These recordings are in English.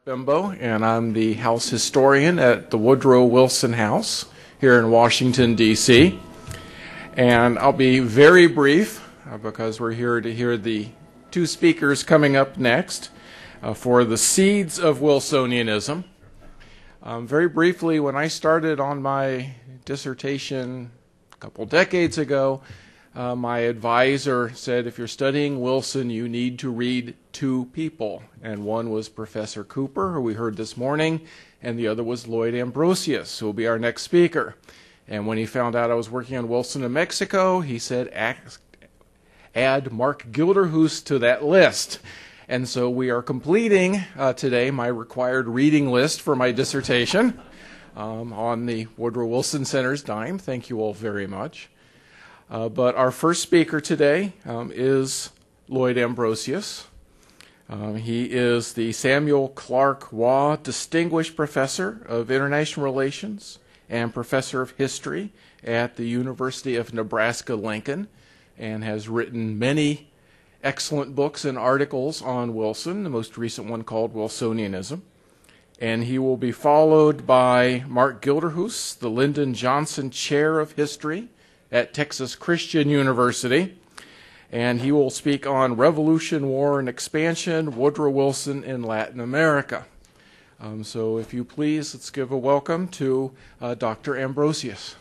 Bimbo, and I'm the House historian at the Woodrow Wilson House here in Washington, D.C. And I'll be very brief because we're here to hear the two speakers coming up next for the seeds of Wilsonianism. Very briefly, when I started on my dissertation a couple decades ago, my advisor said, if you're studying Wilson, you need to read two people. And one was Professor Cooper, who we heard this morning, and the other was Lloyd Ambrosius, who will be our next speaker. And when he found out I was working on Wilson in Mexico, he said, add Mark Gilderhus to that list. And so we are completing today my required reading list for my dissertation on the Woodrow Wilson Center's dime. Thank you all very much. But our first speaker today is Lloyd Ambrosius. He is the Samuel Clark Waugh Distinguished Professor of International Relations and Professor of History at the University of Nebraska-Lincoln, and has written many excellent books and articles on Wilson, the most recent one called Wilsonianism. And he will be followed by Mark Gilderhus, the Lyndon Johnson Chair of History at Texas Christian University, and he will speak on Revolution, War, and Expansion, Woodrow Wilson in Latin America. So if you please, let's give a welcome to Dr. Ambrosius.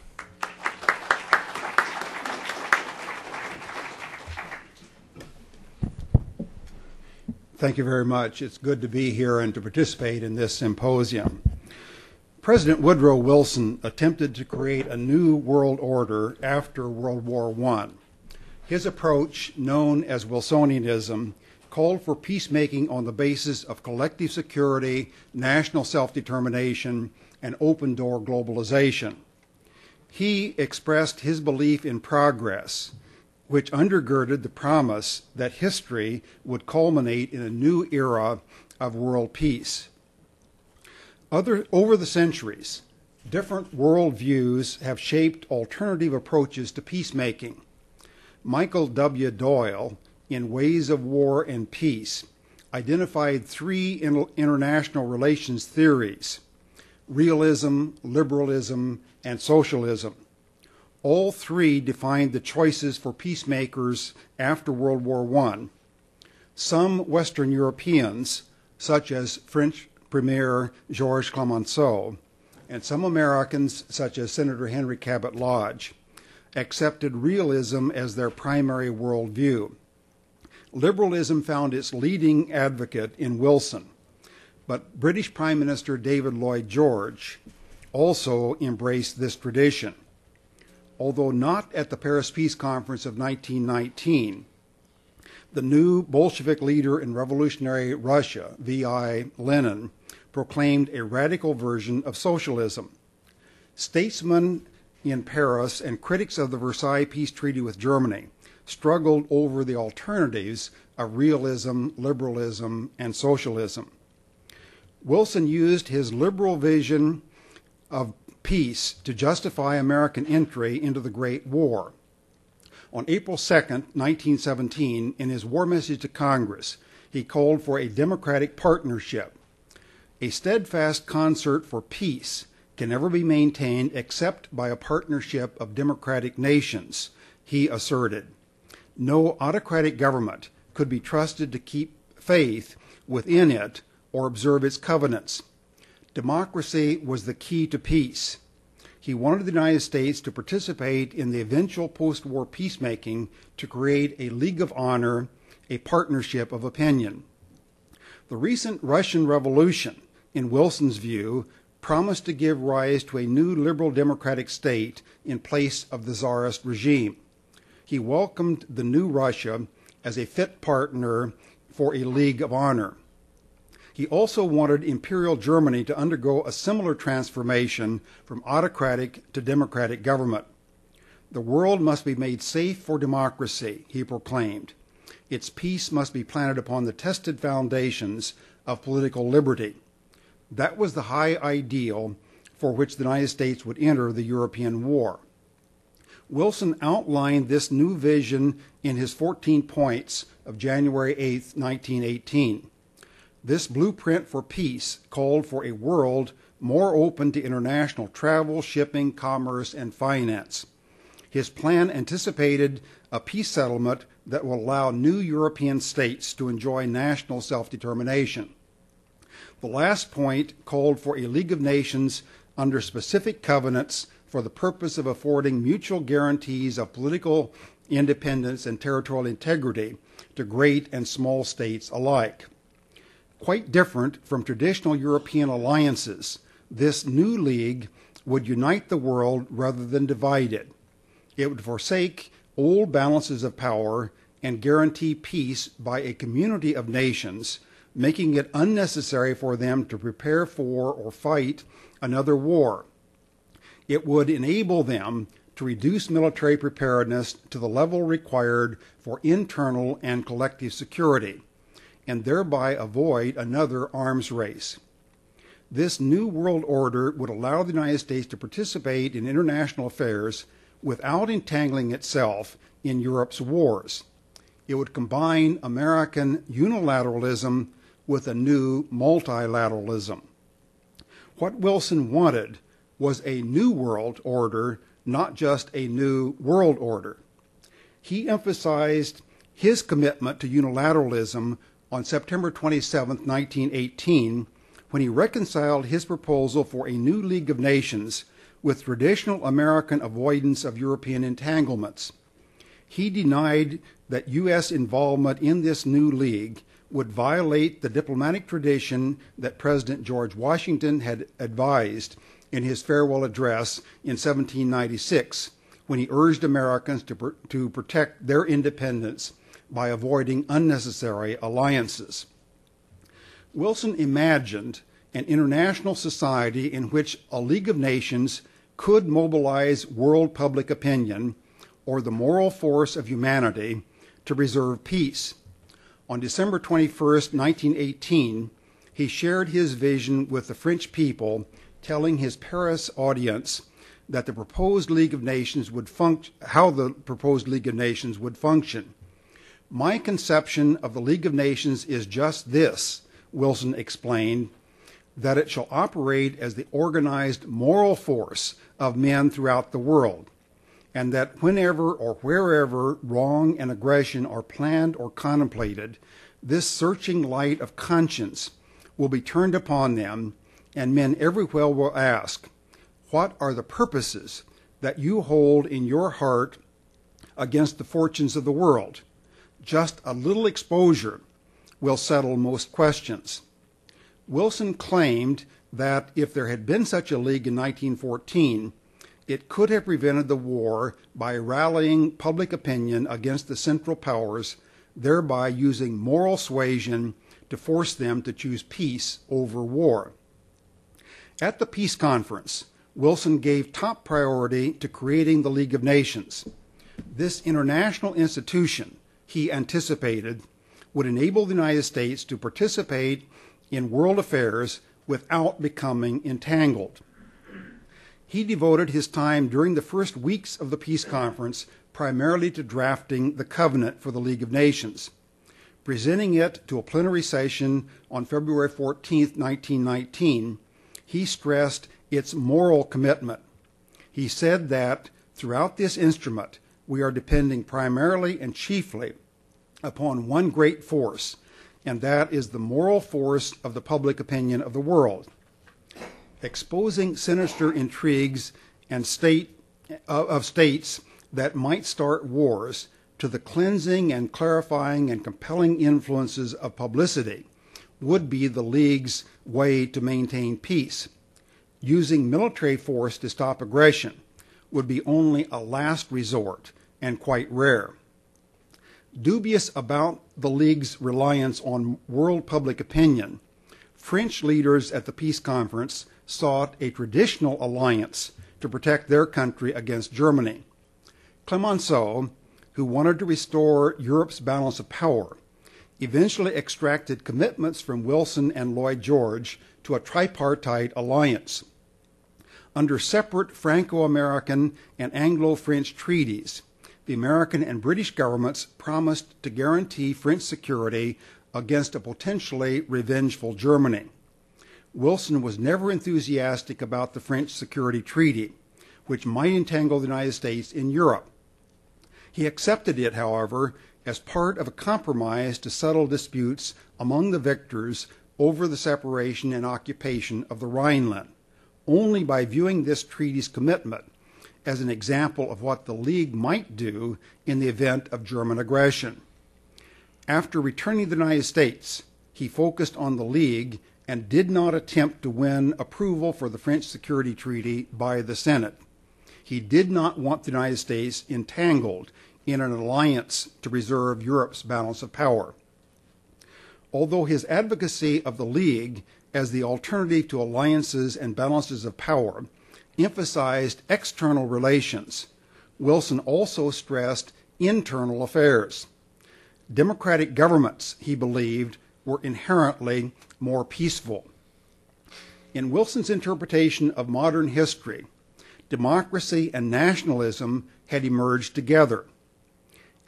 Thank you very much. It's good to be here and to participate in this symposium. President Woodrow Wilson attempted to create a new world order after World War I. His approach, known as Wilsonianism, called for peacemaking on the basis of collective security, national self-determination, and open-door globalization. He expressed his belief in progress, which undergirded the promise that history would culminate in a new era of world peace. Over the centuries, different worldviews have shaped alternative approaches to peacemaking. Michael W. Doyle, in Ways of War and Peace, identified three international relations theories: realism, liberalism, and socialism. All three defined the choices for peacemakers after World War I. Some Western Europeans, such as French Premier Georges Clemenceau, and some Americans, such as Senator Henry Cabot Lodge, accepted realism as their primary worldview. Liberalism found its leading advocate in Wilson, but British Prime Minister David Lloyd George also embraced this tradition. Although not at the Paris Peace Conference of 1919, the new Bolshevik leader in revolutionary Russia, V.I. Lenin, proclaimed a radical version of socialism. Statesmen in Paris and critics of the Versailles Peace Treaty with Germany struggled over the alternatives of realism, liberalism, and socialism. Wilson used his liberal vision of peace to justify American entry into the Great War. On April 2, 1917, in his war message to Congress, he called for a democratic partnership. A steadfast concert for peace can never be maintained except by a partnership of democratic nations, he asserted. No autocratic government could be trusted to keep faith within it or observe its covenants. Democracy was the key to peace. He wanted the United States to participate in the eventual post-war peacemaking to create a League of Honor, a partnership of opinion. The recent Russian Revolution, in Wilson's view, promised to give rise to a new liberal democratic state in place of the Tsarist regime. He welcomed the new Russia as a fit partner for a League of Honor. He also wanted Imperial Germany to undergo a similar transformation from autocratic to democratic government. The world must be made safe for democracy, he proclaimed. Its peace must be planted upon the tested foundations of political liberty. That was the high ideal for which the United States would enter the European war. Wilson outlined this new vision in his 14 points of January 8, 1918. This blueprint for peace called for a world more open to international travel, shipping, commerce, and finance. His plan anticipated a peace settlement that will allow new European states to enjoy national self-determination. The last point called for a League of Nations under specific covenants for the purpose of affording mutual guarantees of political independence and territorial integrity to great and small states alike. Quite different from traditional European alliances, this new league would unite the world rather than divide it. It would forsake old balances of power and guarantee peace by a community of nations, making it unnecessary for them to prepare for or fight another war. It would enable them to reduce military preparedness to the level required for internal and collective security, and thereby avoid another arms race. This new world order would allow the United States to participate in international affairs without entangling itself in Europe's wars. It would combine American unilateralism with a new multilateralism. What Wilson wanted was a new world order, not just a new world order. He emphasized his commitment to unilateralism on September 27, 1918, when he reconciled his proposal for a new League of Nations with traditional American avoidance of European entanglements. He denied that U.S. involvement in this new league would violate the diplomatic tradition that President George Washington had advised in his farewell address in 1796, when he urged Americans to protect their independence by avoiding unnecessary alliances. Wilson imagined an international society in which a League of Nations could mobilize world public opinion, or the moral force of humanity, to preserve peace. On December 21, 1918, he shared his vision with the French people, telling his Paris audience that the proposed League of Nations would how the proposed League of Nations would function. "My conception of the League of Nations is just this," Wilson explained, "that it shall operate as the organized moral force of men throughout the world, and that whenever or wherever wrong and aggression are planned or contemplated, this searching light of conscience will be turned upon them, and men everywhere will ask, 'What are the purposes that you hold in your heart against the fortunes of the world?' Just a little exposure will settle most questions." Wilson claimed that if there had been such a league in 1914, it could have prevented the war by rallying public opinion against the Central Powers, thereby using moral suasion to force them to choose peace over war. At the peace conference, Wilson gave top priority to creating the League of Nations. This international institution, he anticipated, would enable the United States to participate in world affairs without becoming entangled. He devoted his time during the first weeks of the peace conference primarily to drafting the covenant for the League of Nations. Presenting it to a plenary session on February 14, 1919, he stressed its moral commitment. He said that throughout this instrument, we are depending primarily and chiefly upon one great force, and that is the moral force of the public opinion of the world. Exposing sinister intrigues and states that might start wars to the cleansing and clarifying and compelling influences of publicity would be the League's way to maintain peace. Using military force to stop aggression would be only a last resort and quite rare. Dubious about the League's reliance on world public opinion, French leaders at the peace conference sought a traditional alliance to protect their country against Germany. Clemenceau, who wanted to restore Europe's balance of power, eventually extracted commitments from Wilson and Lloyd George to a tripartite alliance. Under separate Franco-American and Anglo-French treaties, the American and British governments promised to guarantee French security against a potentially revengeful Germany. Wilson was never enthusiastic about the French Security Treaty, which might entangle the United States in Europe. He accepted it, however, as part of a compromise to settle disputes among the victors over the separation and occupation of the Rhineland, only by viewing this treaty's commitment as an example of what the League might do in the event of German aggression. After returning to the United States, he focused on the League and did not attempt to win approval for the French Security Treaty by the Senate. He did not want the United States entangled in an alliance to preserve Europe's balance of power. Although his advocacy of the League as the alternative to alliances and balances of power emphasized external relations, Wilson also stressed internal affairs. Democratic governments, he believed, were inherently more peaceful. In Wilson's interpretation of modern history, democracy and nationalism had emerged together.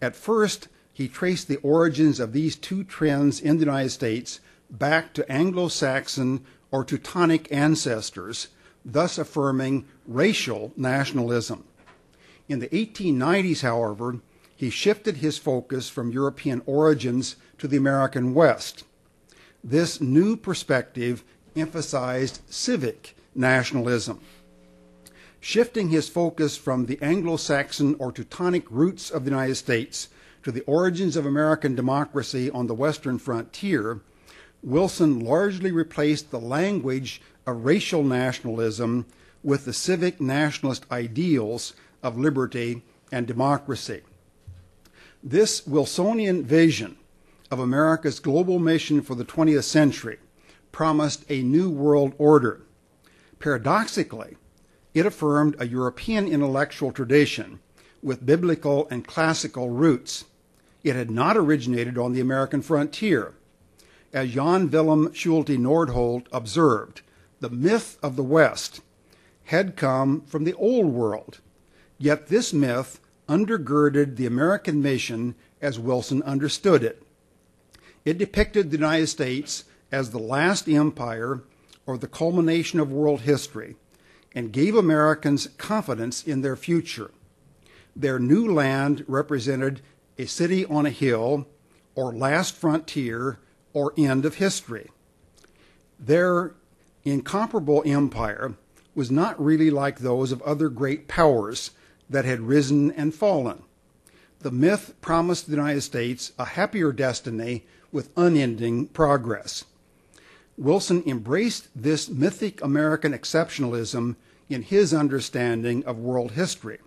At first, he traced the origins of these two trends in the United States back to Anglo-Saxon or Teutonic ancestors, thus affirming racial nationalism. In the 1890s, however, he shifted his focus from European origins to the American West. This new perspective emphasized civic nationalism. Shifting his focus from the Anglo-Saxon or Teutonic roots of the United States to the origins of American democracy on the western frontier, Wilson largely replaced the language of racial nationalism with the civic nationalist ideals of liberty and democracy. This Wilsonian vision of America's global mission for the 20th century promised a new world order. Paradoxically, it affirmed a European intellectual tradition with biblical and classical roots. It had not originated on the American frontier. As Jan Willem Schulte Nordholt observed, the myth of the West had come from the Old World, yet this myth undergirded the American mission as Wilson understood it. It depicted the United States as the last empire or the culmination of world history and gave Americans confidence in their future. Their new land represented a city on a hill or last frontier or end of history. Their incomparable empire was not really like those of other great powers that had risen and fallen. The myth promised the United States a happier destiny with unending progress. Wilson embraced this mythic American exceptionalism in his understanding of world history.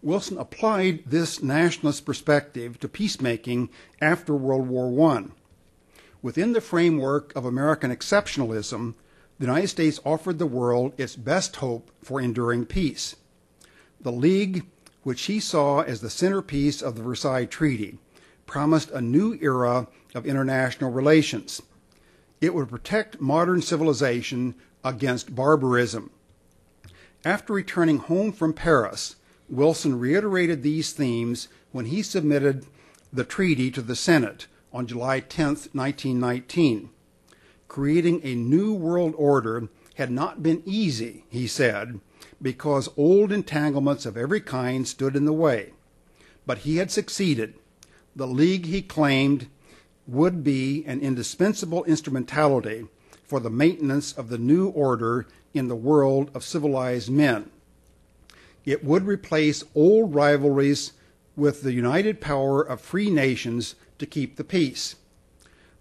Wilson applied this nationalist perspective to peacemaking after World War I. Within the framework of American exceptionalism, the United States offered the world its best hope for enduring peace. The League, which he saw as the centerpiece of the Versailles Treaty, promised a new era of international relations. It would protect modern civilization against barbarism. After returning home from Paris, Wilson reiterated these themes when he submitted the treaty to the Senate on July 10, 1919. Creating a new world order had not been easy, he said, because old entanglements of every kind stood in the way. But he had succeeded. The League, he claimed, would be an indispensable instrumentality for the maintenance of the new order in the world of civilized men. It would replace old rivalries with the united power of free nations to keep the peace.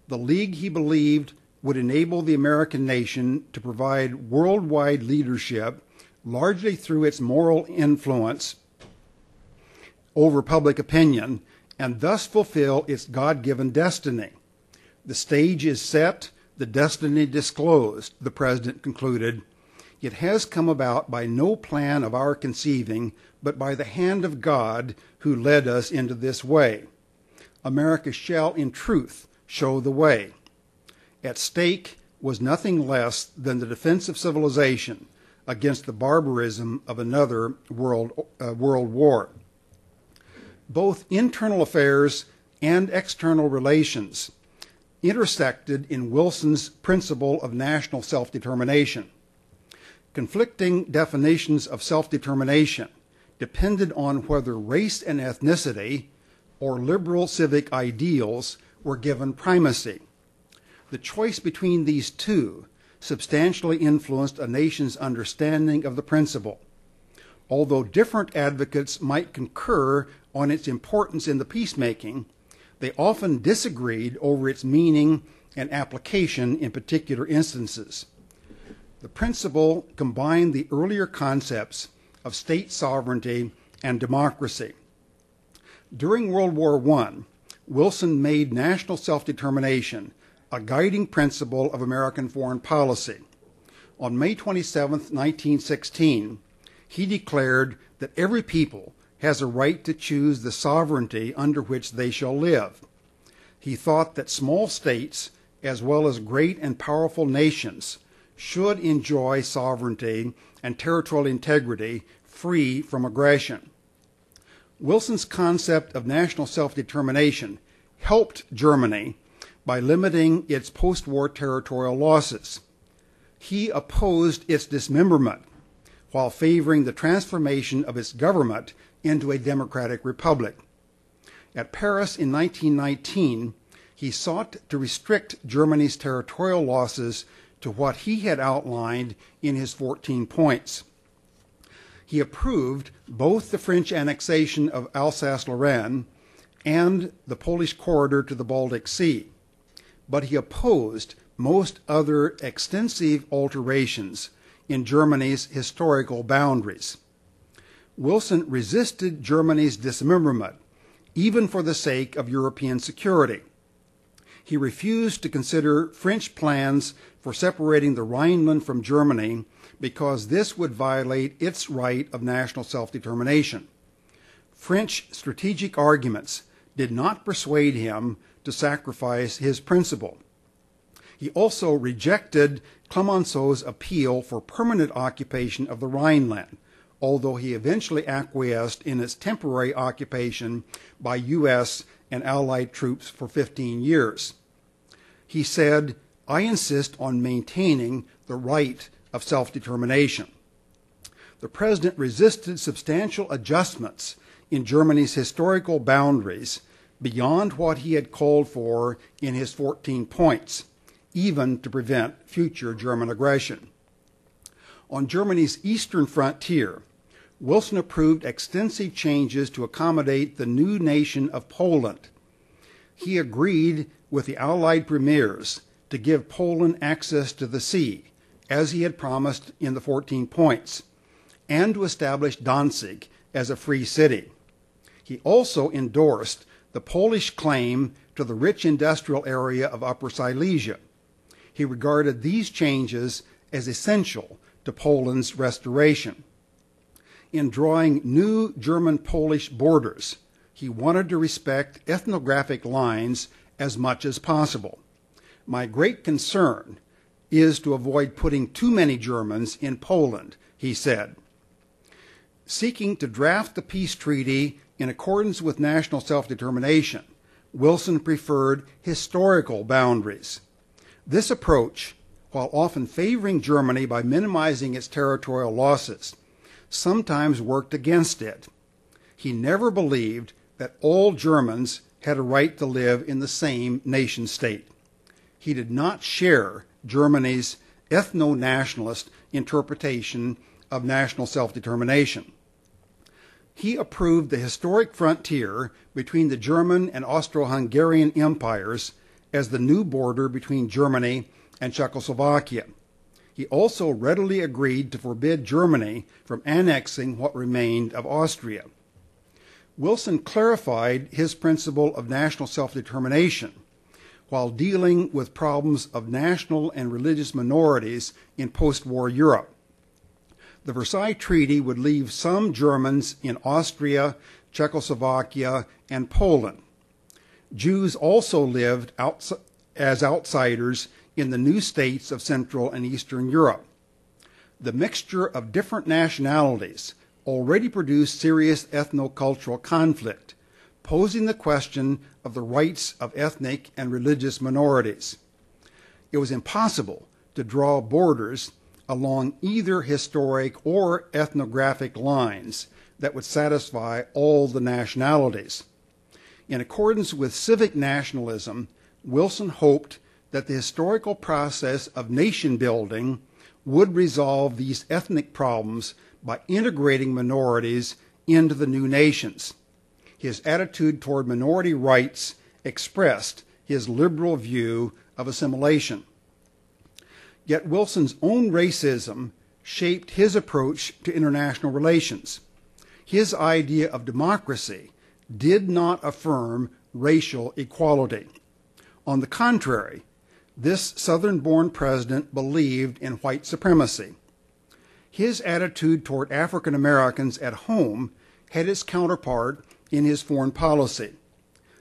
The League, he believed, would enable the American nation to provide worldwide leadership largely through its moral influence over public opinion and thus fulfill its God-given destiny. The stage is set, the destiny disclosed, the president concluded. It has come about by no plan of our conceiving, but by the hand of God who led us into this way. America shall in truth show the way. At stake was nothing less than the defense of civilization against the barbarism of another world war. Both internal affairs and external relations intersected in Wilson's principle of national self-determination. Conflicting definitions of self-determination depended on whether race and ethnicity or liberal civic ideals were given primacy. The choice between these two substantially influenced a nation's understanding of the principle. Although different advocates might concur on its importance in the peacemaking, they often disagreed over its meaning and application in particular instances. The principle combined the earlier concepts of state sovereignty and democracy. During World War I, Wilson made national self-determination a guiding principle of American foreign policy. On May 27, 1916, he declared that every people has a right to choose the sovereignty under which they shall live. He thought that small states, as well as great and powerful nations, should enjoy sovereignty and territorial integrity free from aggression. Wilson's concept of national self-determination helped Germany by limiting its post-war territorial losses. He opposed its dismemberment while favoring the transformation of its government into a democratic republic. At Paris in 1919, he sought to restrict Germany's territorial losses to what he had outlined in his 14 points. He approved both the French annexation of Alsace-Lorraine and the Polish corridor to the Baltic Sea, but he opposed most other extensive alterations in Germany's historical boundaries. Wilson resisted Germany's dismemberment, even for the sake of European security. He refused to consider French plans for separating the Rhineland from Germany because this would violate its right of national self-determination. French strategic arguments did not persuade him to sacrifice his principle. He also rejected Clemenceau's appeal for permanent occupation of the Rhineland, although he eventually acquiesced in its temporary occupation by U.S. and Allied troops for 15 years. He said, "I insist on maintaining the right of self-determination." The president resisted substantial adjustments in Germany's historical boundaries beyond what he had called for in his 14 points, even to prevent future German aggression. On Germany's eastern frontier, Wilson approved extensive changes to accommodate the new nation of Poland. He agreed with the Allied premiers to give Poland access to the sea, as he had promised in the 14 points, and to establish Danzig as a free city. He also endorsed the Polish claim to the rich industrial area of Upper Silesia. He regarded these changes as essential to Poland's restoration. In drawing new German-Polish borders, he wanted to respect ethnographic lines as much as possible. "My great concern is to avoid putting too many Germans in Poland," he said. Seeking to draft the peace treaty in accordance with national self-determination, Wilson preferred historical boundaries. This approach, while often favoring Germany by minimizing its territorial losses, sometimes worked against it. He never believed that all Germans had a right to live in the same nation-state. He did not share Germany's ethno-nationalist interpretation of national self-determination. He approved the historic frontier between the German and Austro-Hungarian empires as the new border between Germany and Czechoslovakia. He also readily agreed to forbid Germany from annexing what remained of Austria. Wilson clarified his principle of national self-determination while dealing with problems of national and religious minorities in post-war Europe. The Versailles Treaty would leave some Germans in Austria, Czechoslovakia, and Poland. Jews also lived as outsiders in the new states of Central and Eastern Europe. The mixture of different nationalities already produced serious ethnocultural conflict, posing the question of the rights of ethnic and religious minorities. It was impossible to draw borders along either historic or ethnographic lines that would satisfy all the nationalities. In accordance with civic nationalism, Wilson hoped that the historical process of nation building would resolve these ethnic problems by integrating minorities into the new nations. His attitude toward minority rights expressed his liberal view of assimilation. Yet Wilson's own racism shaped his approach to international relations. His idea of democracy did not affirm racial equality. On the contrary, this Southern-born president believed in white supremacy. His attitude toward African Americans at home had its counterpart in his foreign policy.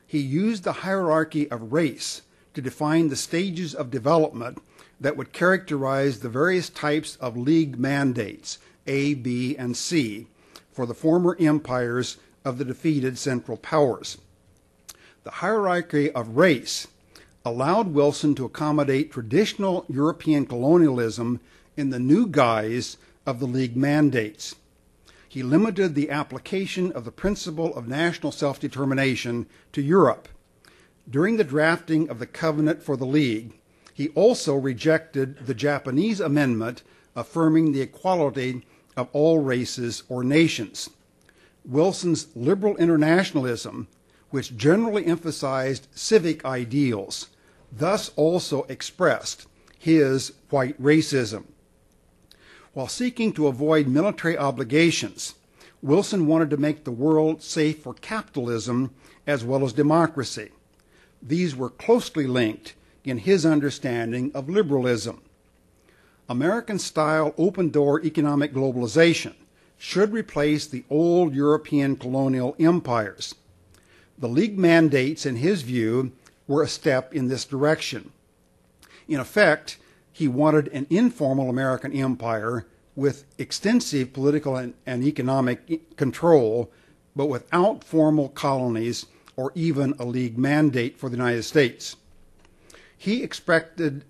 He used the hierarchy of race to define the stages of development that would characterize the various types of League mandates, A, B, and C, for the former empires of the defeated Central Powers. The hierarchy of race allowed Wilson to accommodate traditional European colonialism in the new guise of the League mandates. He limited the application of the principle of national self-determination to Europe. During the drafting of the Covenant for the League, he also rejected the Japanese amendment affirming the equality of all races or nations. Wilson's liberal internationalism, which generally emphasized civic ideals, thus also expressed his white racism. While seeking to avoid military obligations, Wilson wanted to make the world safe for capitalism as well as democracy. These were closely linked in his understanding of liberalism. American-style open-door economic globalization should replace the old European colonial empires. The League mandates, in his view, were a step in this direction. In effect, he wanted an informal American empire with extensive political and economic control, but without formal colonies or even a League mandate for the United States. He expected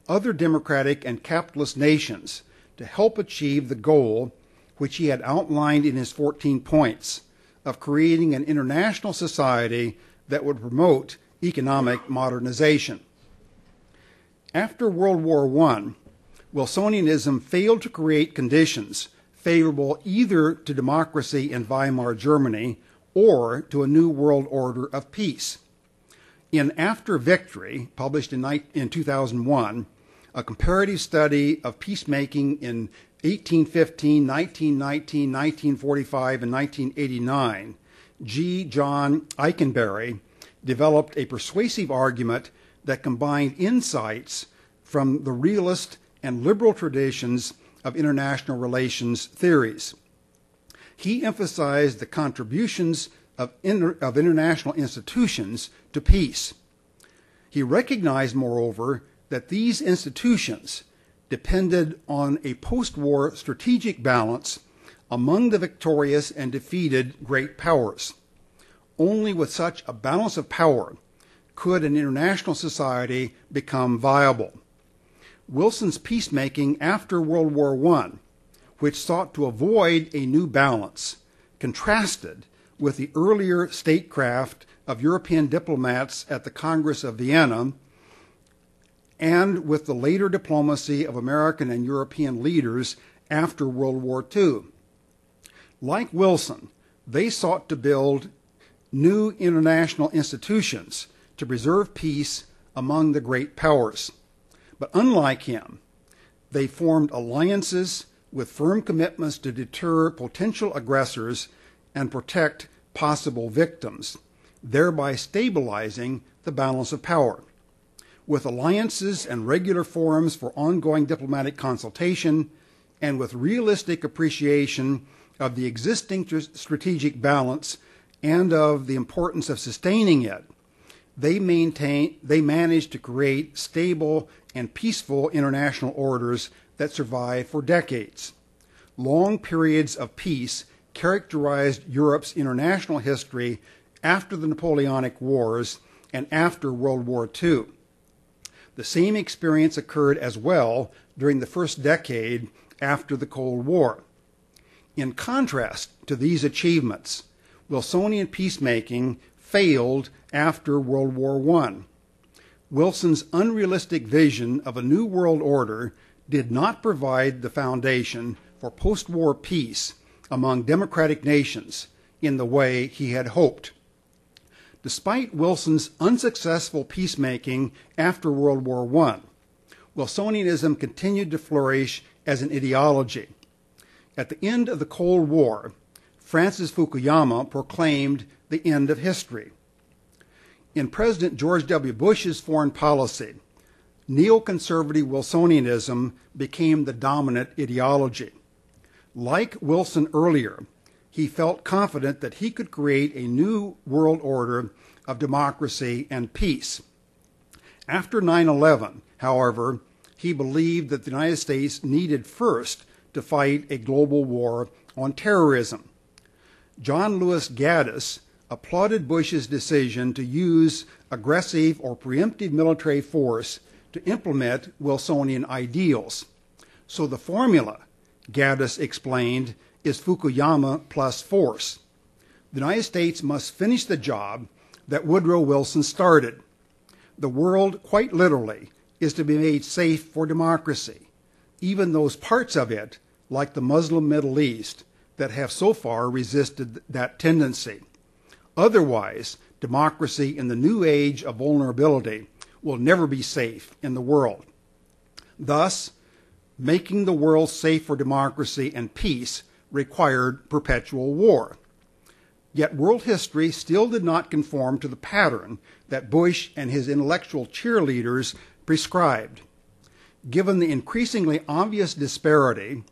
other democratic and capitalist nations to help achieve the goal, which he had outlined in his 14 points, of creating an international society that would promote economic modernization. After World War I, Wilsonianism failed to create conditions favorable either to democracy in Weimar Germany or to a new world order of peace. In After Victory, published in 2001, a comparative study of peacemaking in 1815, 1919, 1945, and 1989, G. John Eikenberry developed a persuasive argument that combined insights from the realist and liberal traditions of international relations theories. He emphasized the contributions of international institutions to peace. He recognized, moreover, that these institutions depended on a post-war strategic balance among the victorious and defeated great powers. Only with such a balance of power could an international society become viable. Wilson's peacemaking after World War I, which sought to avoid a new balance, contrasted with the earlier statecraft of European diplomats at the Congress of Vienna and with the later diplomacy of American and European leaders after World War II. Like Wilson, they sought to build new international institutions to preserve peace among the great powers. But unlike him, they formed alliances with firm commitments to deter potential aggressors and protect possible victims, thereby stabilizing the balance of power. With alliances and regular forums for ongoing diplomatic consultation, and with realistic appreciation of the existing strategic balance and of the importance of sustaining it, they managed to create stable and peaceful international orders that survived for decades. Long periods of peace characterized Europe's international history after the Napoleonic Wars, and after World War II. The same experience occurred as well during the first decade after the Cold War. In contrast to these achievements, Wilsonian peacemaking failed after World War I. Wilson's unrealistic vision of a new world order did not provide the foundation for post-war peace among democratic nations in the way he had hoped. Despite Wilson's unsuccessful peacemaking after World War I, Wilsonianism continued to flourish as an ideology. At the end of the Cold War, Francis Fukuyama proclaimed the end of history. In President George W. Bush's foreign policy, neoconservative Wilsonianism became the dominant ideology. Like Wilson earlier, he felt confident that he could create a new world order of democracy and peace. After 9/11, however, he believed that the United States needed first to fight a global war on terrorism. John Lewis Gaddis applauded Bush's decision to use aggressive or preemptive military force to implement Wilsonian ideals. So the formula, Gaddis explained, is Fukuyama plus force. The United States must finish the job that Woodrow Wilson started. The world, quite literally, is to be made safe for democracy, even those parts of it, like the Muslim Middle East, that have so far resisted that tendency. Otherwise, democracy in the new age of vulnerability will never be safe in the world. Thus, making the world safe for democracy and peace required perpetual war. Yet world history still did not conform to the pattern that Bush and his intellectual cheerleaders prescribed. Given the increasingly obvious disparity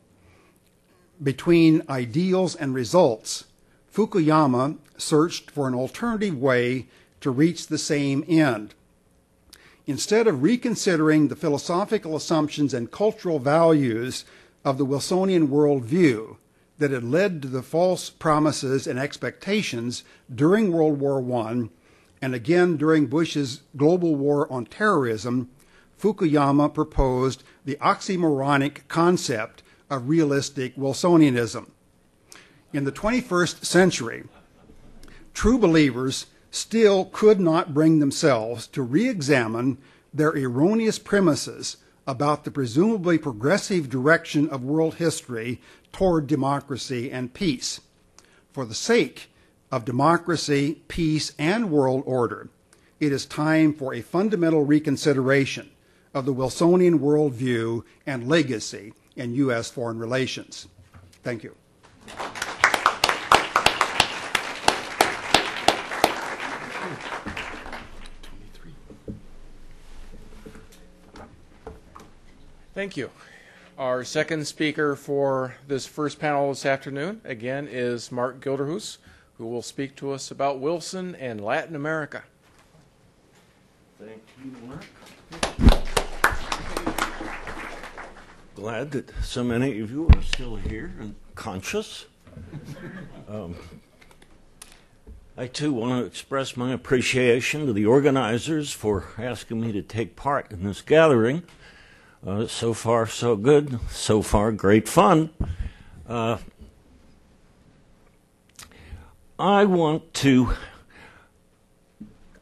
between ideals and results, Fukuyama searched for an alternative way to reach the same end. Instead of reconsidering the philosophical assumptions and cultural values of the Wilsonian worldview that had led to the false promises and expectations during World War I and again during Bush's global war on terrorism, Fukuyama proposed the oxymoronic concept of realistic Wilsonianism. In the 21st century, true believers still could not bring themselves to re-examine their erroneous premises about the presumably progressive direction of world history toward democracy and peace. For the sake of democracy, peace, and world order, it is time for a fundamental reconsideration of the Wilsonian worldview and legacy in U.S. foreign relations. Thank you. Thank you. Our second speaker for this first panel this afternoon, again, is Mark Gilderhus, who will speak to us about Wilson and Latin America. Thank you, Mark. Glad that so many of you are still here and conscious. I, too, want to express my appreciation to the organizers for asking me to take part in this gathering. So far, so good. So far, great fun. I want to,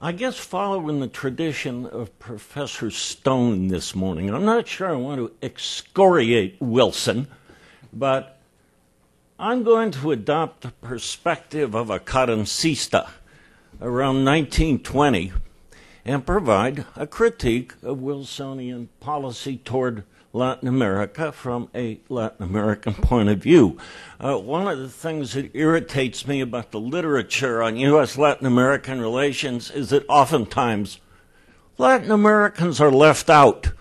I guess, follow in the tradition of Professor Stone this morning. I'm not sure I want to excoriate Wilson, but I'm going to adopt the perspective of a Carrancista around 1920 and provide a critique of Wilsonian policy toward Latin America from a Latin American point of view. One of the things that irritates me about the literature on U.S.-Latin American relations is that oftentimes Latin Americans are left out.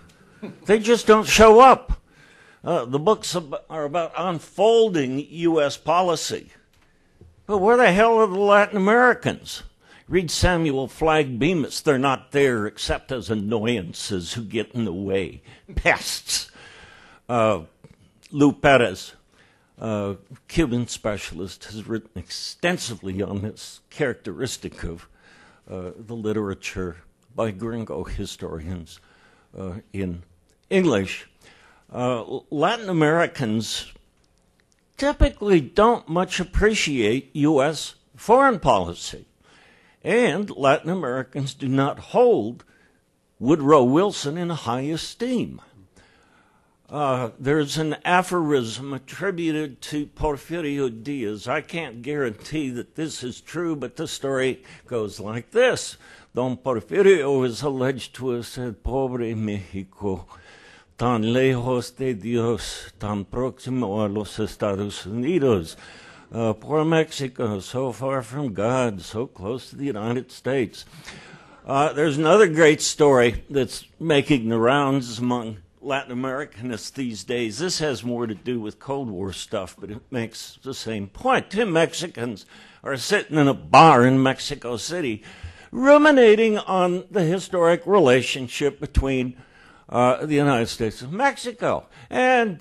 They just don't show up. The books are about unfolding U.S. policy. But where the hell are the Latin Americans? Read Samuel Flagg Bemis. They're not there except as annoyances who get in the way. Pests. Lou Perez. Cuban specialist, has written extensively on this characteristic of the literature by gringo historians in English. Latin Americans typically don't much appreciate U.S. foreign policy, and Latin Americans do not hold Woodrow Wilson in high esteem. There's an aphorism attributed to Porfirio Diaz. I can't guarantee that this is true, but the story goes like this. Don Porfirio is alleged to have said, "Pobre Mexico, tan lejos de Dios, tan próximo a los Estados Unidos." Poor Mexico, so far from God, so close to the United States. There's another great story that's making the rounds among Latin Americanists these days. This has more to do with Cold War stuff, but it makes the same point. Two Mexicans are sitting in a bar in Mexico City ruminating on the historic relationship between the United States and Mexico. And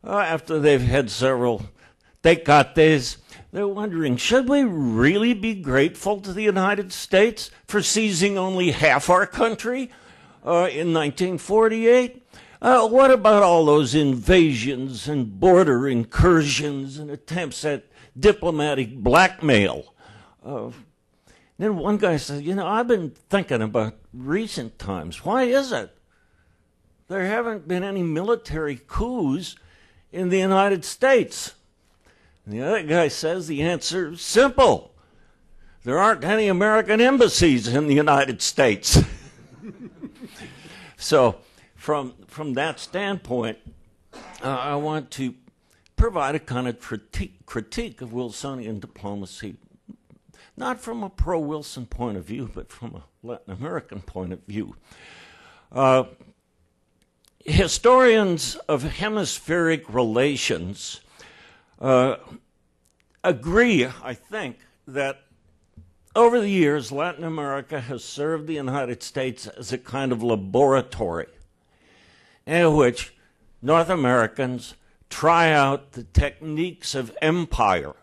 after they've had several tecates, they're wondering, should we really be grateful to the United States for seizing only half our country in 1948? What about all those invasions and border incursions and attempts at diplomatic blackmail? Then one guy said, I've been thinking about recent times. Why is it there haven't been any military coups in the United States? And the other guy says the answer is simple. There aren't any American embassies in the United States. So from that standpoint, I want to provide a kind of critique of Wilsonian diplomacy, not from a pro-Wilson point of view, but from a Latin American point of view. Historians of hemispheric relations agree, I think, that over the years, Latin America has served the United States as a kind of laboratory in which North Americans try out the techniques of empire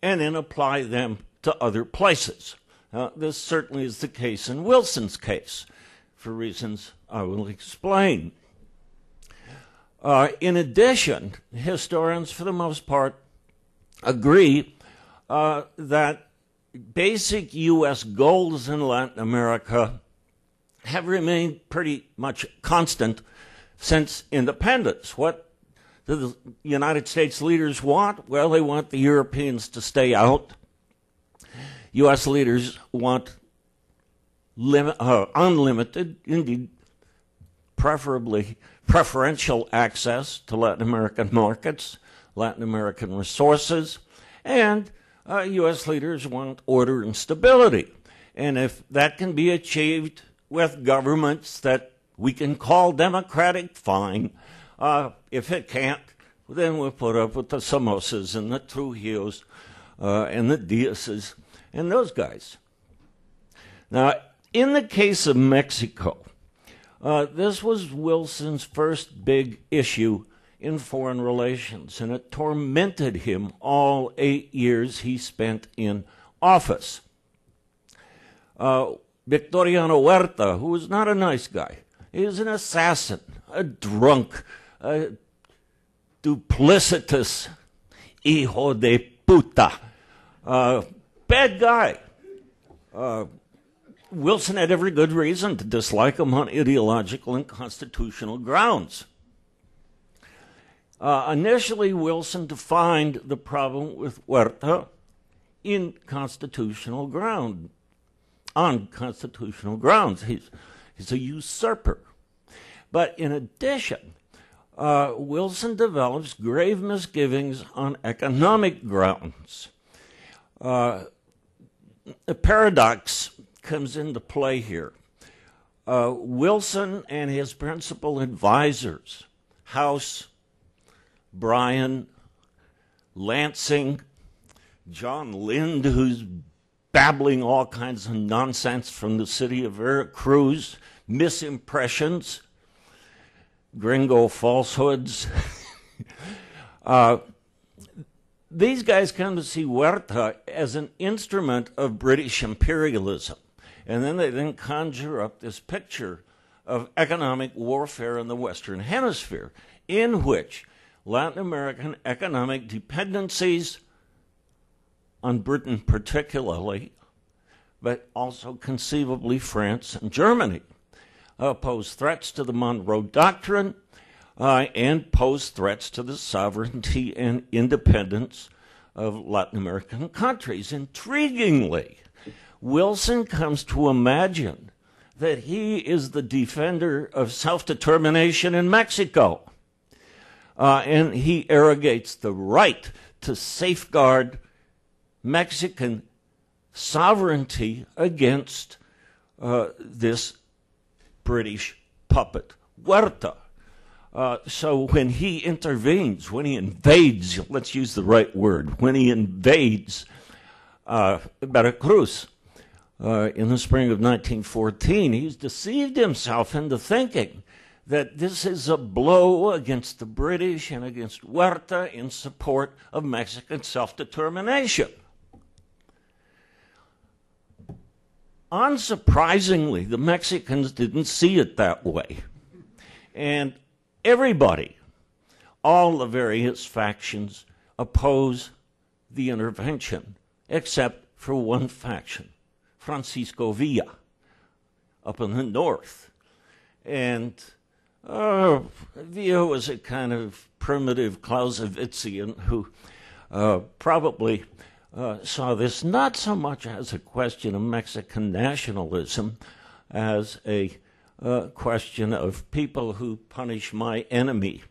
and then apply them to other places. This certainly is the case in Wilson's case, for reasons I will explain. In addition, historians, for the most part, agree that basic U.S. goals in Latin America have remained pretty much constant since independence. What do the United States leaders want? Well, they want the Europeans to stay out. U.S. leaders want unlimited, indeed preferably preferential access to Latin American markets, Latin American resources, and U.S. leaders want order and stability. And if that can be achieved with governments that we can call democratic, fine. If it can't, then we'll put up with the Somosas and the Trujillos and the Diazes and those guys. Now, in the case of Mexico, this was Wilson's first big issue in foreign relations, and it tormented him all 8 years he spent in office. Victoriano Huerta, who was not a nice guy, he was an assassin, a drunk, a duplicitous hijo de puta, bad guy. Wilson had every good reason to dislike him on ideological and constitutional grounds. Initially, Wilson defined the problem with Huerta on constitutional grounds. He's a usurper. But in addition, Wilson develops grave misgivings on economic grounds. A paradox comes into play here. Wilson and his principal advisors, House, Bryan, Lansing, John Lind, who's babbling all kinds of nonsense from the city of Veracruz, misimpressions, gringo falsehoods. these guys come to see Huerta as an instrument of British imperialism. And then they conjure up this picture of economic warfare in the Western Hemisphere, in which Latin American economic dependencies on Britain particularly, but also conceivably France and Germany, pose threats to the Monroe Doctrine and pose threats to the sovereignty and independence of Latin American countries. Intriguingly, Wilson comes to imagine that he is the defender of self-determination in Mexico. And he arrogates the right to safeguard Mexican sovereignty against this British puppet, Huerta. So when he intervenes, when he invades, let's use the right word, when he invades Veracruz in the spring of 1914, he's deceived himself into thinking that this is a blow against the British and against Huerta in support of Mexican self-determination. Unsurprisingly, the Mexicans didn't see it that way. And everybody, all the various factions, oppose the intervention, except for one faction, Francisco Villa, up in the north. And Villa was a kind of primitive Clausewitzian who probably saw this not so much as a question of Mexican nationalism as a question of people who punish my enemy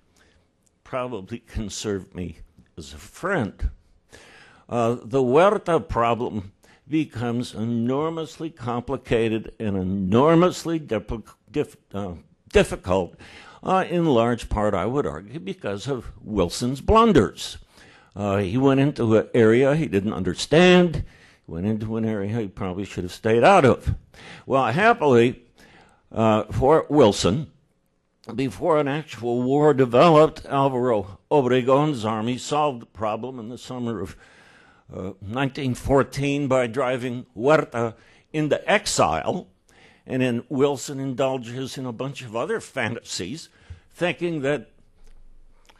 probably can serve me as a friend. The Huerta problem becomes enormously complicated and enormously difficult, in large part, I would argue, because of Wilson's blunders. He went into an area he didn't understand. He went into an area he probably should have stayed out of. Well, happily for Wilson, before an actual war developed, Álvaro Obregón's army solved the problem in the summer of 1914 by driving Huerta into exile. And then Wilson indulges in a bunch of other fantasies, thinking that,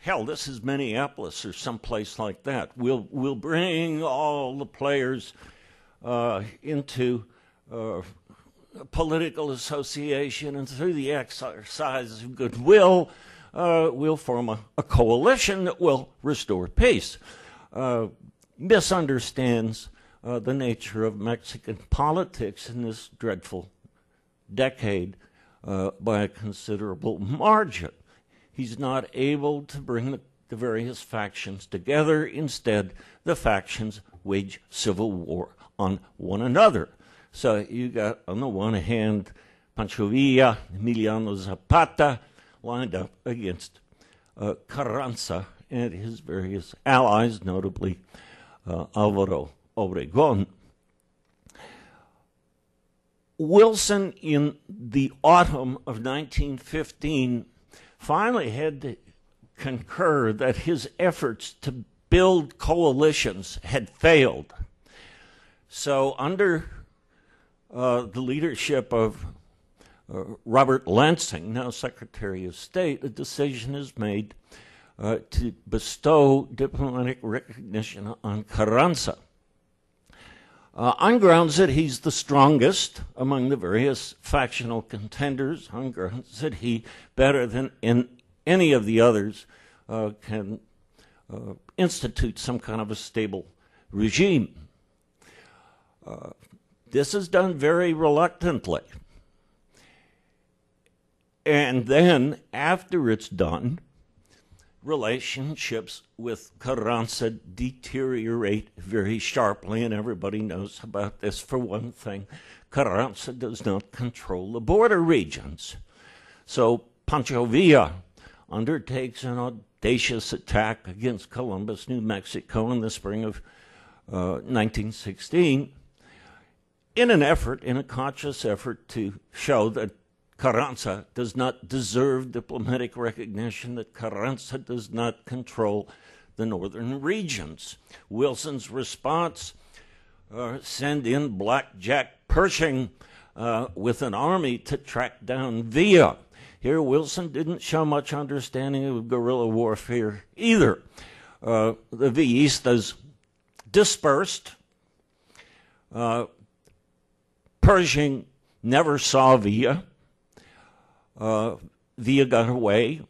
hell, this is Minneapolis or someplace like that. We'll bring all the players into political association, and through the exercise of goodwill, we'll form a coalition that will restore peace. Misunderstands the nature of Mexican politics in this dreadful decade by a considerable margin. He's not able to bring the various factions together. Instead, the factions wage civil war on one another. So you got, on the one hand, Pancho Villa, Emiliano Zapata, lined up against Carranza and his various allies, notably Álvaro Obregón. Wilson, in the autumn of 1915, finally had to concur that his efforts to build coalitions had failed. So under the leadership of Robert Lansing, now Secretary of State, a decision is made to bestow diplomatic recognition on Carranza, on grounds that he's the strongest among the various factional contenders, on grounds that he, better than any of the others, can institute some kind of a stable regime. This is done very reluctantly. And then, after it's done, relationships with Carranza deteriorate very sharply, and everybody knows about this. For one thing, Carranza does not control the border regions. So Pancho Villa undertakes an audacious attack against Columbus, New Mexico in the spring of 1916 in a conscious effort to show that Carranza does not deserve diplomatic recognition, that Carranza does not control the northern regions. Wilson's response, send in Blackjack Pershing with an army to track down Villa. Here, Wilson didn't show much understanding of guerrilla warfare either. The Villistas dispersed. Pershing never saw Villa. Villa got away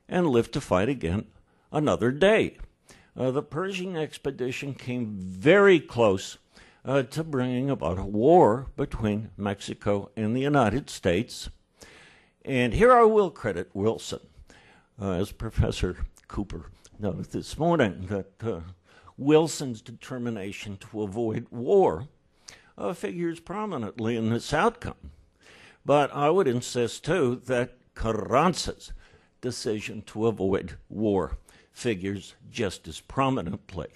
and lived to fight again another day. The Pershing expedition came very close to bringing about a war between Mexico and the United States. And here I will credit Wilson, as Professor Cooper noted this morning, that Wilson's determination to avoid war figures prominently in this outcome. But I would insist, too, that Carranza's decision to avoid war figures just as prominently.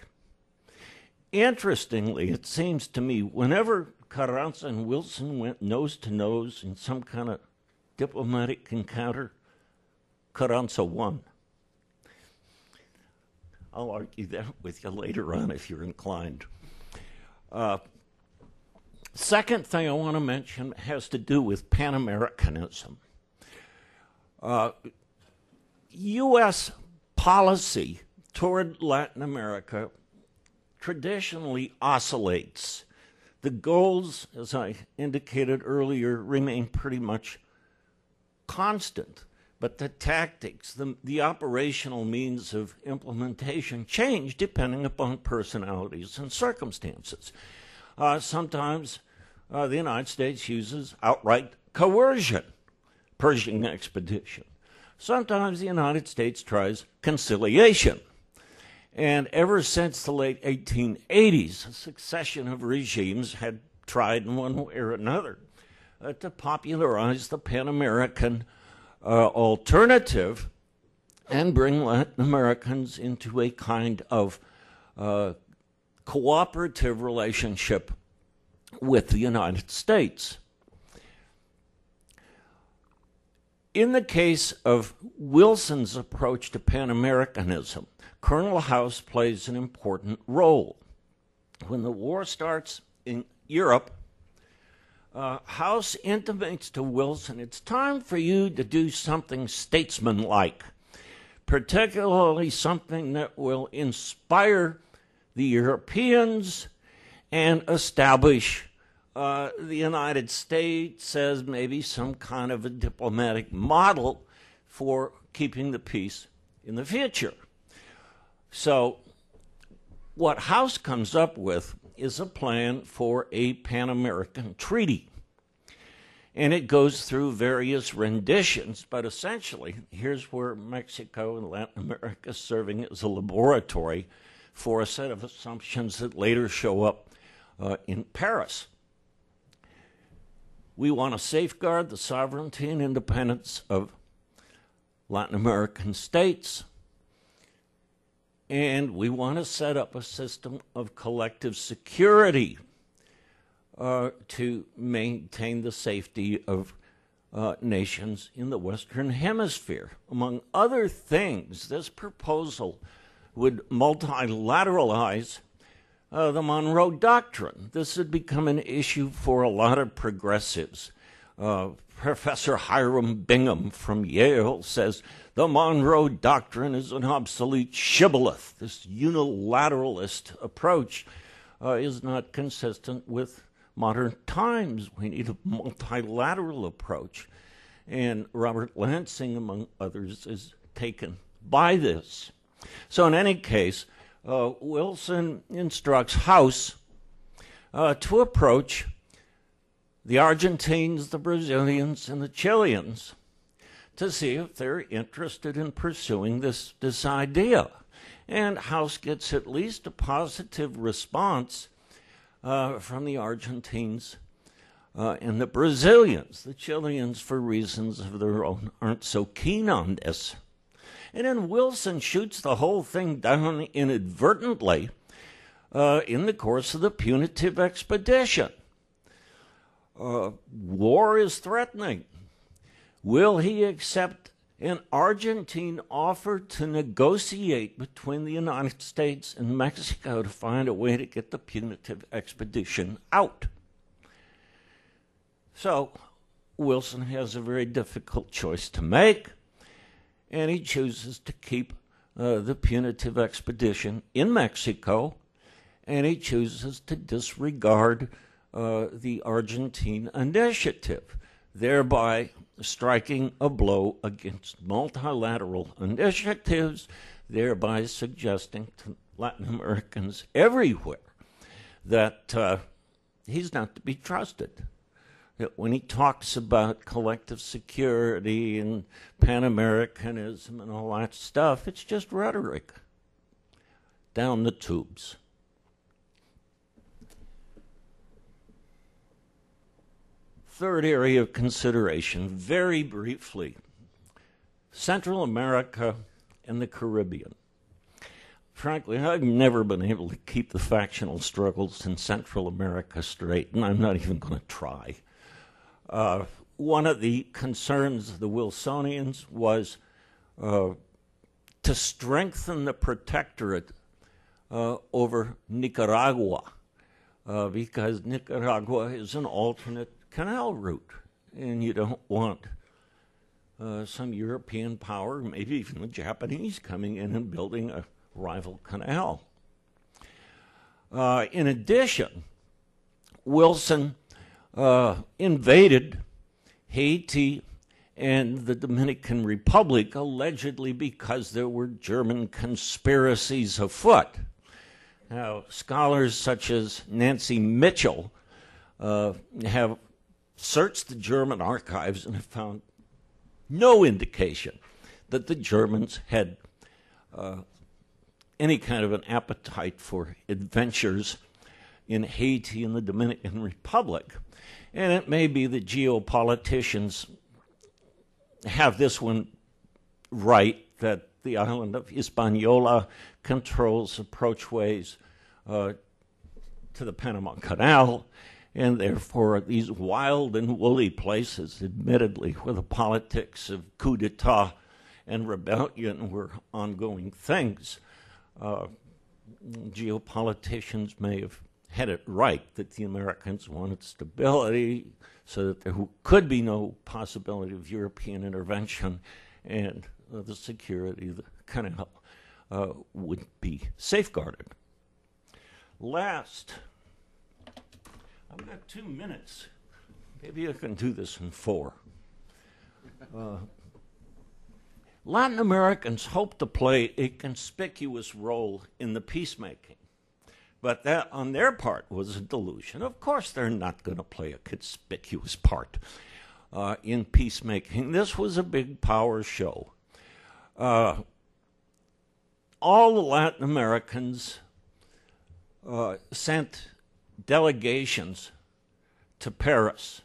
Interestingly, it seems to me, whenever Carranza and Wilson went nose to nose in some kind of diplomatic encounter, Carranza won. I'll argue that with you later on if you're inclined. Second thing I want to mention has to do with Pan-Americanism. U.S. policy toward Latin America traditionally oscillates. The goals, as I indicated earlier, remain pretty much constant, but the tactics, the operational means of implementation change depending upon personalities and circumstances. Sometimes the United States uses outright coercion, Pershing expedition. Sometimes the United States tries conciliation. And ever since the late 1880s, a succession of regimes had tried in one way or another to popularize the Pan-American alternative and bring Latin Americans into a kind of cooperative relationship with the United States. In the case of Wilson's approach to Pan-Americanism, Colonel House plays an important role. When the war starts in Europe, House intimates to Wilson, it's time for you to do something statesmanlike, particularly something that will inspire the Europeans and establish the United States as maybe some kind of a diplomatic model for keeping the peace in the future. So what House comes up with is a plan for a Pan-American treaty. And it goes through various renditions, but essentially, here's where Mexico and Latin America is serving as a laboratory for a set of assumptions that later show up in Paris. We want to safeguard the sovereignty and independence of Latin American states, and we want to set up a system of collective security to maintain the safety of nations in the Western Hemisphere. Among other things, this proposal would multilateralize the Monroe Doctrine. This had become an issue for a lot of progressives. Professor Hiram Bingham from Yale says the Monroe Doctrine is an obsolete shibboleth. This unilateralist approach is not consistent with modern times. We need a multilateral approach. And Robert Lansing, among others, is taken by this. So in any case, Wilson instructs House to approach the Argentines, the Brazilians, and the Chileans to see if they're interested in pursuing this idea. And House gets at least a positive response from the Argentines and the Brazilians. The Chileans, for reasons of their own, aren't so keen on this. And then Wilson shoots the whole thing down inadvertently in the course of the punitive expedition. War is threatening. Will he accept and Argentina offered to negotiate between the United States and Mexico to find a way to get the punitive expedition out. So Wilson has a very difficult choice to make, and he chooses to keep the punitive expedition in Mexico, and he chooses to disregard the Argentine initiative, thereby striking a blow against multilateral initiatives, thereby suggesting to Latin Americans everywhere that he's not to be trusted. That when he talks about collective security and Pan-Americanism and all that stuff, it's just rhetoric down the tubes. Third area of consideration, very briefly, Central America and the Caribbean. Frankly, I've never been able to keep the factional struggles in Central America straight, and I'm not even going to try. One of the concerns of the Wilsonians was to strengthen the protectorate over Nicaragua, because Nicaragua is an alternate canal route, and you don't want some European power, maybe even the Japanese, coming in and building a rival canal. In addition, Wilson invaded Haiti and the Dominican Republic, allegedly because there were German conspiracies afoot. Now, scholars such as Nancy Mitchell have searched the German archives and have found no indication that the Germans had any kind of an appetite for adventures in Haiti and the Dominican Republic. And it may be that geopoliticians have this one right, that the island of Hispaniola controls approachways to the Panama Canal, and therefore these wild and woolly places, admittedly, where the politics of coup d'etat and rebellion were ongoing things, geopoliticians may have had it right that the Americans wanted stability so that there could be no possibility of European intervention, and the security of the canal would be safeguarded. Last, I've got 2 minutes. Maybe I can do this in 4. Latin Americans hope to play a conspicuous role in the peacemaking, but that on their part was a delusion. Of course they're not going to play a conspicuous part in peacemaking. This was a big power show. All the Latin Americans sent delegations to Paris.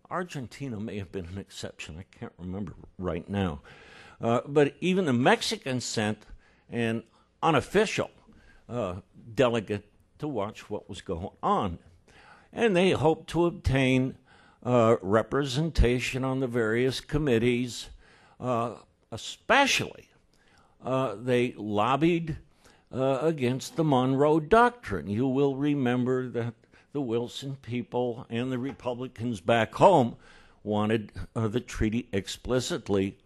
Argentina may have been an exception. I can't remember right now. But even the Mexicans sent an unofficial delegate to watch what was going on. And they hoped to obtain representation on the various committees. Especially, they lobbied against the Monroe Doctrine. You will remember that the Wilson people and the Republicans back home wanted the treaty explicitly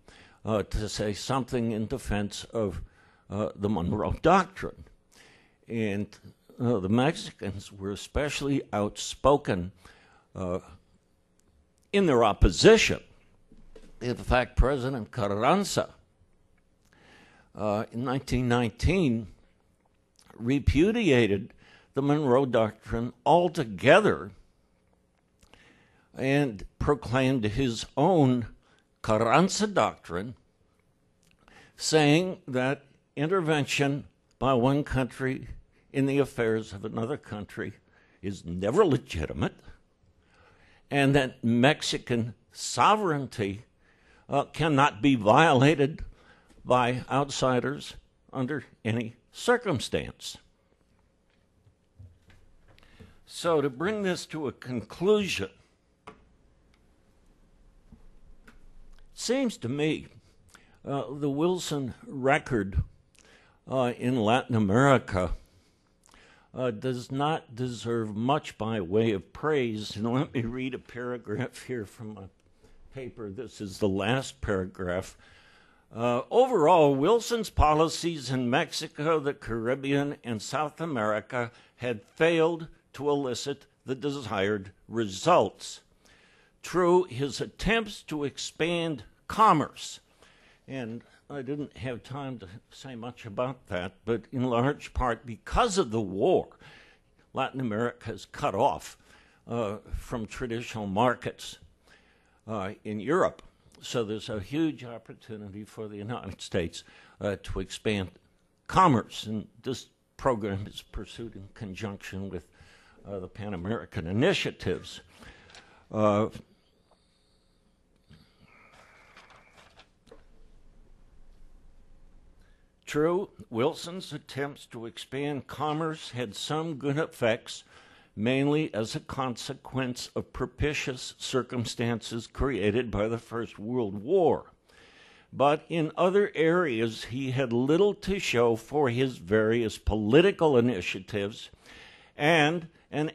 to say something in defense of the Monroe Doctrine. And the Mexicans were especially outspoken in their opposition. In fact, President Carranza in 1919 repudiated the Monroe Doctrine altogether and proclaimed his own Carranza Doctrine, saying that intervention by one country in the affairs of another country is never legitimate, and that Mexican sovereignty cannot be violated by outsiders under any circumstance. So to bring this to a conclusion, it seems to me The Wilson record in Latin America does not deserve much by way of praise. And let me read a paragraph here from my paper. This is the last paragraph. Overall, Wilson's policies in Mexico, the Caribbean, and South America had failed to elicit the desired results. True, his attempts to expand commerce, and I didn't have time to say much about that, but in large part because of the war, Latin America is cut off from traditional markets in Europe. So there's a huge opportunity for the United States to expand commerce, and this program is pursued in conjunction with the Pan American initiatives. True, Wilson's attempts to expand commerce had some good effects, mainly as a consequence of propitious circumstances created by the First World War. But in other areas, he had little to show for his various political initiatives, and an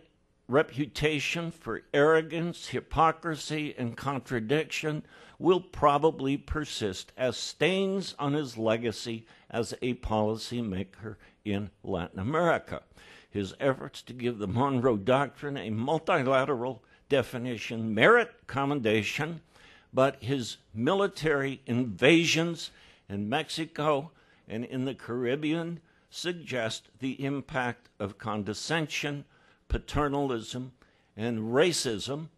reputation for arrogance, hypocrisy, and contradiction will probably persist as stains on his legacy as a policymaker in Latin America. His efforts to give the Monroe Doctrine a multilateral definition merit commendation, but his military invasions in Mexico and in the Caribbean suggest the impact of condescension, paternalism, and racism,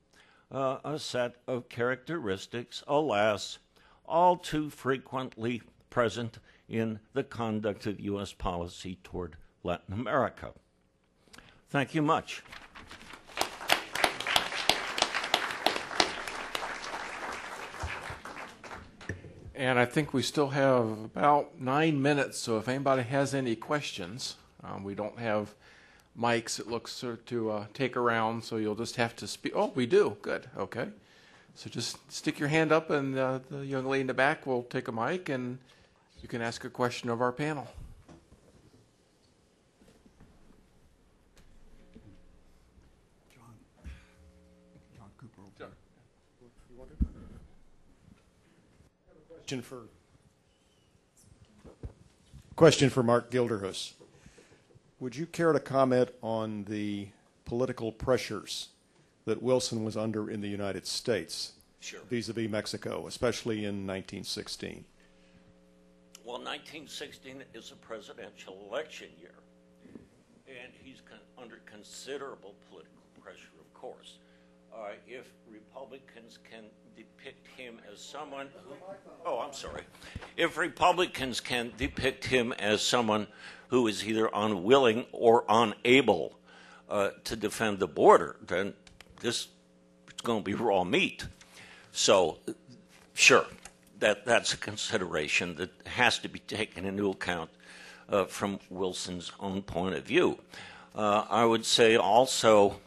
a set of characteristics, alas, all too frequently present in the conduct of U.S. policy toward Latin America. Thank you much. And I think we still have about 9 minutes, so if anybody has any questions, we don't have mics, it looks, to take around, so you'll just have to speak. Oh, we do. Good. Okay. So just stick your hand up, and the young lady in the back will take a mic, and you can ask a question of our panel. John Cooper. John. Question for Mark Gilderhus. Would you care to comment on the political pressures that Wilson was under in the United States vis-a-vis Mexico, especially in 1916? Well, 1916 is a presidential election year, and he's under considerable political pressure, of course. If Republicans can depict him as someone who, if Republicans can depict him as someone who is either unwilling or unable to defend the border, then it's going to be raw meat. So, sure, that's a consideration that has to be taken into account from Wilson's own point of view. I would say also,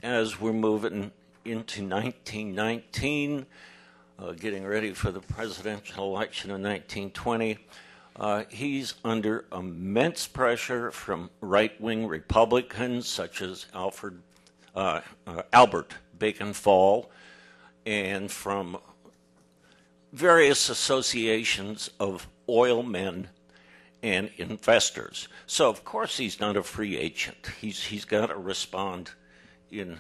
as we're moving into 1919, getting ready for the presidential election in 1920, he's under immense pressure from right-wing Republicans such as Albert Bacon Fall, and from various associations of oil men and investors. So, of course, he's not a free agent. He's got to respond in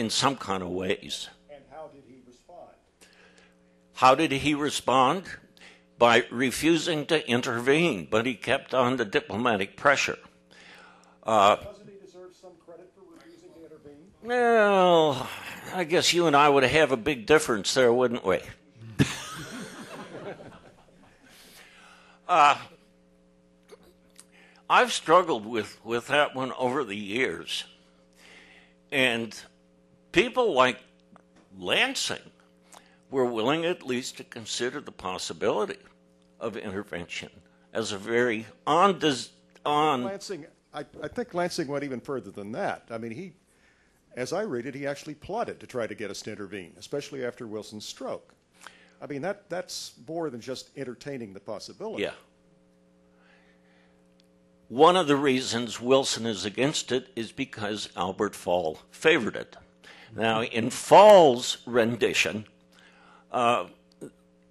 some kind of ways. And how did he respond? How did he respond? By refusing to intervene, but he kept on the diplomatic pressure. Doesn't he deserve some credit for refusing to intervene? Well, I guess you and I would have a big difference there, wouldn't we? I've struggled with that one over the years. And people like Lansing were willing at least to consider the possibility of intervention as a very Lansing, I think Lansing went even further than that. I mean, as I read it, he actually plotted to try to get us to intervene, especially after Wilson's stroke. I mean, that's more than just entertaining the possibility. Yeah. One of the reasons Wilson is against it is because Albert Fall favored it. Now, in Fall's rendition,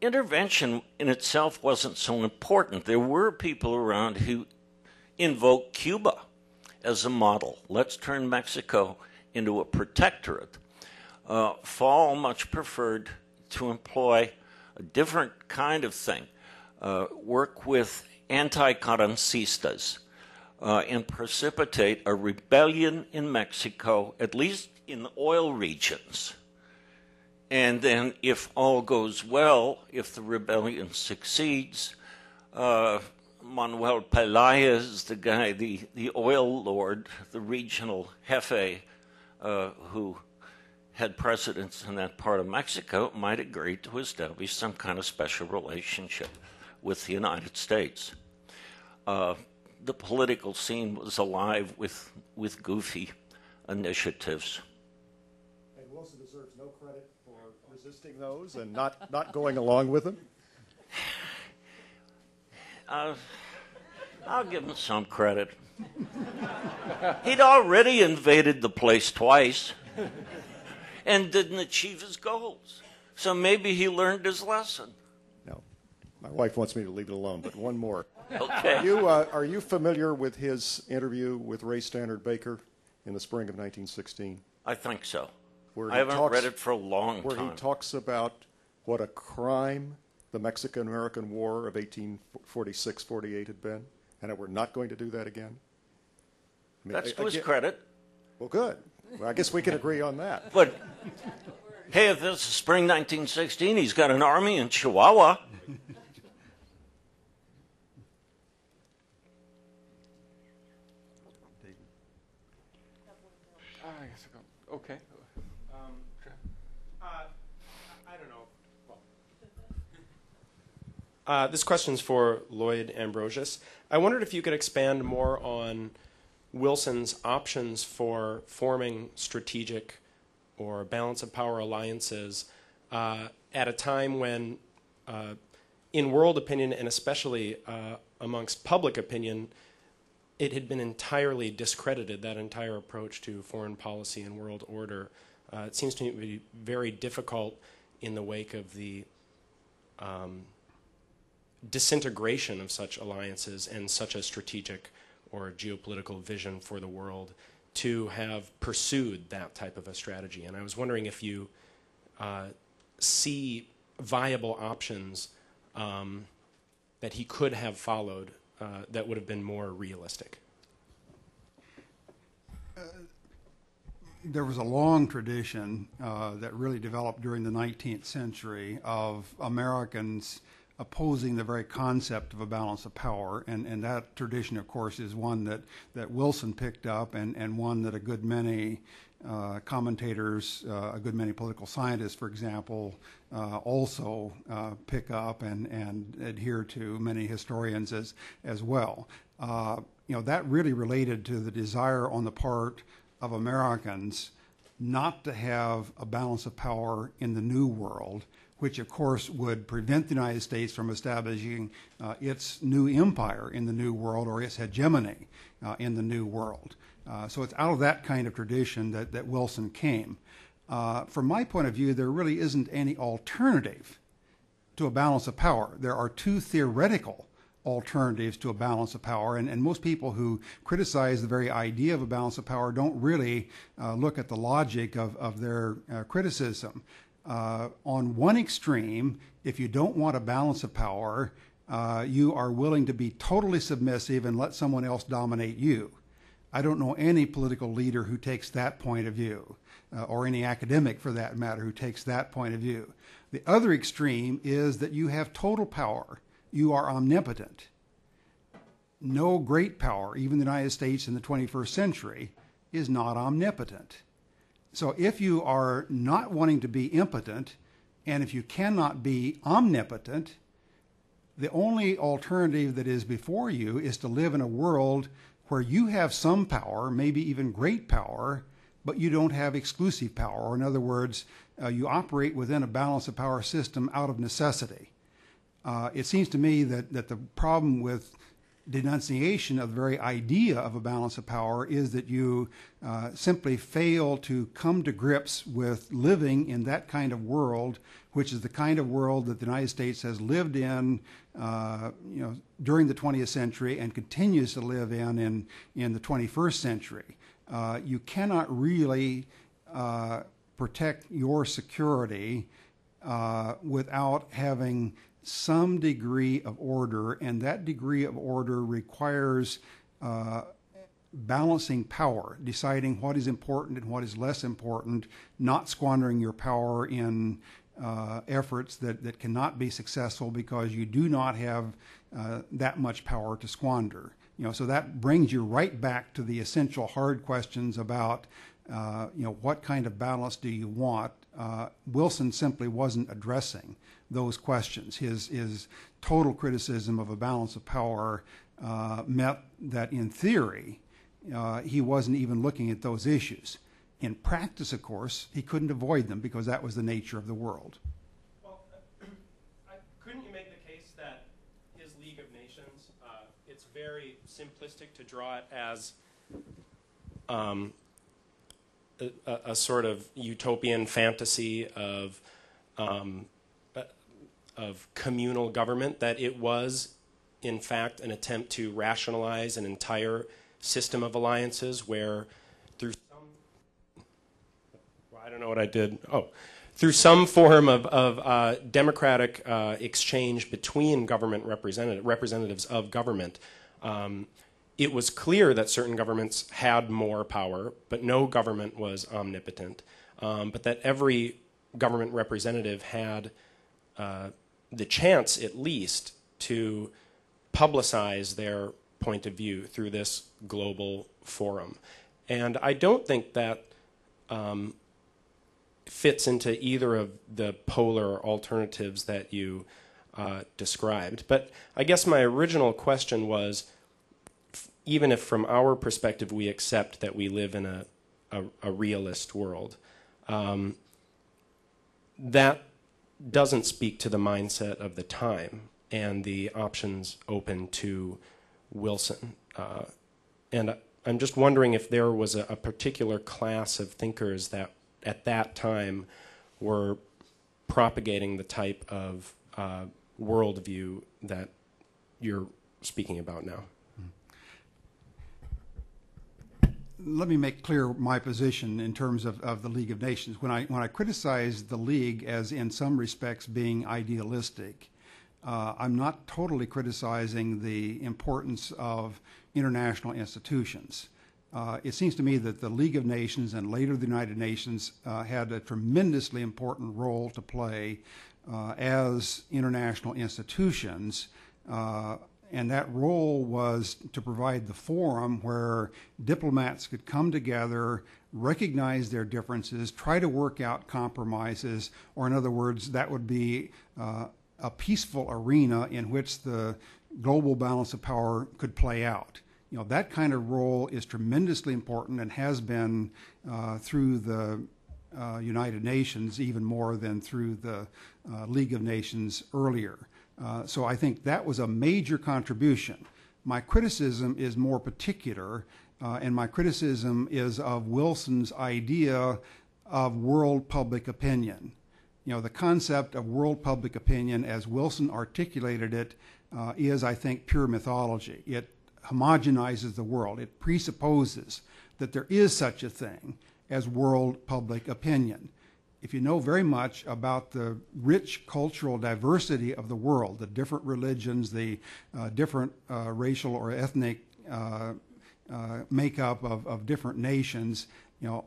intervention in itself wasn't so important. There were people around who invoked Cuba as a model. Let's turn Mexico into a protectorate. Fall much preferred to employ a different kind of thing, work with anti-Carrancistas, and precipitate a rebellion in Mexico, at least in the oil regions. And then, if all goes well, if the rebellion succeeds, Manuel Peláez, the guy, the oil lord, the regional jefe, who had precedence in that part of Mexico, might agree to establish some kind of special relationship with the United States. The political scene was alive with goofy initiatives. And Wilson deserves no credit for resisting those and not going along with them? I'll give him some credit. He'd already invaded the place twice and didn't achieve his goals. So maybe he learned his lesson. No. My wife wants me to leave it alone, but one more. Okay. Are you familiar with his interview with Ray Stannard Baker in the spring of 1916? I think so. Where I haven't read it for a long where time. he talks about what a crime the Mexican-American War of 1846-48 had been, and that we're not going to do that again? I mean, That's to his credit. Well, good. Well, I guess we can agree on that. But, hey, if this is spring 1916, he's got an army in Chihuahua. Okay. I don't know. This question's for Lloyd Ambrosius. I wondered if you could expand more on Wilson's options for forming strategic or balance of power alliances at a time when, in world opinion and especially amongst public opinion, it had been entirely discredited, that entire approach to foreign policy and world order. It seems to me to be very difficult in the wake of the disintegration of such alliances and such a strategic or geopolitical vision for the world to have pursued that type of a strategy. And I was wondering if you see viable options that he could have followed that would have been more realistic. There was a long tradition that really developed during the 19th century of Americans opposing the very concept of a balance of power, and that tradition, of course, is one that Wilson picked up, and one that a good many commentators, a good many political scientists, for example, also pick up and adhere to, many historians as well. That really related to the desire on the part of Americans not to have a balance of power in the New World, which of course would prevent the United States from establishing its new empire in the New World or its hegemony in the New World. So it's out of that kind of tradition that Wilson came. From my point of view, there really isn't any alternative to a balance of power. There are two theoretical alternatives to a balance of power, and most people who criticize the very idea of a balance of power don't really look at the logic of their criticism. On one extreme, if you don't want a balance of power, you are willing to be totally submissive and let someone else dominate you. I don't know any political leader who takes that point of view, or any academic for that matter who takes that point of view. The other extreme is that you have total power. You are omnipotent. No great power, even the United States in the 21st century, is not omnipotent. So if you are not wanting to be impotent, and if you cannot be omnipotent, the only alternative that is before you is to live in a world where you have some power, maybe even great power, but you don't have exclusive power. Or in other words, you operate within a balance of power system out of necessity. It seems to me that the problem with denunciation of the very idea of a balance of power is that you simply fail to come to grips with living in that kind of world, which is the kind of world that the United States has lived in during the 20th century and continues to live in the 21st century. You cannot really protect your security without having some degree of order, and that degree of order requires balancing power, deciding what is important and what is less important, not squandering your power in efforts that cannot be successful because you do not have that much power to squander. So that brings you right back to the essential hard questions about what kind of balance do you want. Wilson simply wasn't addressing those questions. His total criticism of a balance of power meant that in theory he wasn't even looking at those issues. In practice, of course, he couldn't avoid them because that was the nature of the world. Well, couldn't you make the case that his League of Nations, it's very simplistic to draw it as a sort of utopian fantasy of communal government, that it was, in fact, an attempt to rationalize an entire system of alliances where through some form of democratic exchange between government representatives of government, it was clear that certain governments had more power, but no government was omnipotent, but that every government representative had the chance, at least, to publicize their point of view through this global forum. And I don't think that fits into either of the polar alternatives that you described. But I guess my original question was, even if from our perspective we accept that we live in a realist world, that doesn't speak to the mindset of the time and the options open to Wilson. And I'm just wondering if there was a particular class of thinkers that at that time were propagating the type of worldview that you're speaking about now. Let me make clear my position in terms of the League of Nations. When I criticize the League as in some respects being idealistic, I'm not totally criticizing the importance of international institutions. It seems to me that the League of Nations and later the United Nations had a tremendously important role to play as international institutions. And that role was to provide the forum where diplomats could come together, recognize their differences, try to work out compromises, or in other words, that would be a peaceful arena in which the global balance of power could play out. That kind of role is tremendously important and has been through the United Nations even more than through the League of Nations earlier. So I think that was a major contribution. My criticism is more particular, and my criticism is of Wilson's idea of world public opinion. The concept of world public opinion as Wilson articulated it is, I think, pure mythology. It homogenizes the world. It presupposes that there is such a thing as world public opinion. If you know very much about the rich cultural diversity of the world, the different religions, the different racial or ethnic makeup of different nations,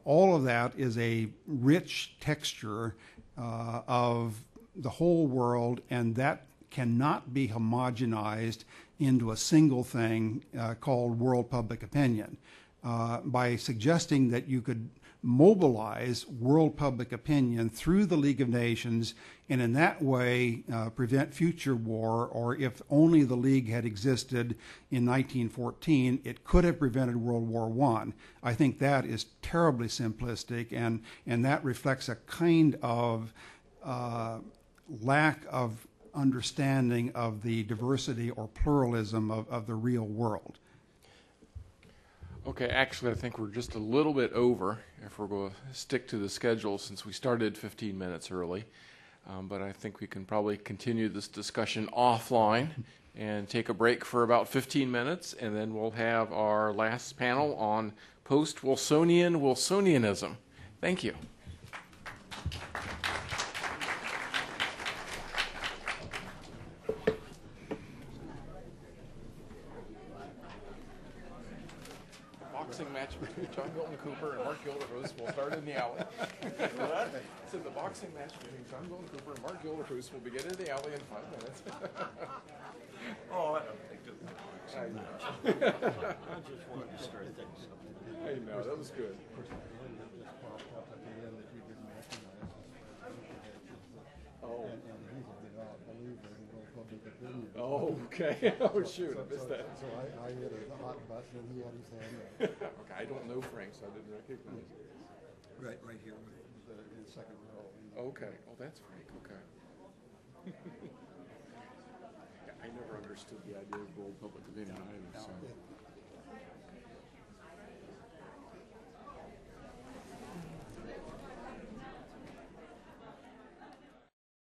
all of that is a rich texture of the whole world, and that cannot be homogenized into a single thing called world public opinion. By suggesting that you could mobilize world public opinion through the League of Nations, and in that way prevent future war, or if only the League had existed in 1914, it could have prevented World War I. I think that is terribly simplistic, and that reflects a kind of lack of understanding of the diversity or pluralism of the real world. Okay, actually, I think we're just a little bit over if we're going to stick to the schedule since we started 15 minutes early. But I think we can probably continue this discussion offline and take a break for about 15 minutes, and then we'll have our last panel on post-Wilsonian Wilsonianism. Thank you. Boxing match between John Milton Cooper and Mark Gilderhus will start in the alley. So the boxing match between John Milton Cooper and Mark Gilderhus will begin in the alley in 5 minutes. Oh, I don't think it's a boxing match. I just wanted to stir things up. I know, that was good. Oh. Oh, okay. Oh, shoot, I missed that. So I hit a hot button and he had his hand up. Okay, I don't know Frank, so I didn't recognize it. Right here. In the second row. Okay. Oh, that's Frank. Okay. Yeah, I never understood the idea of world public opinion either. So.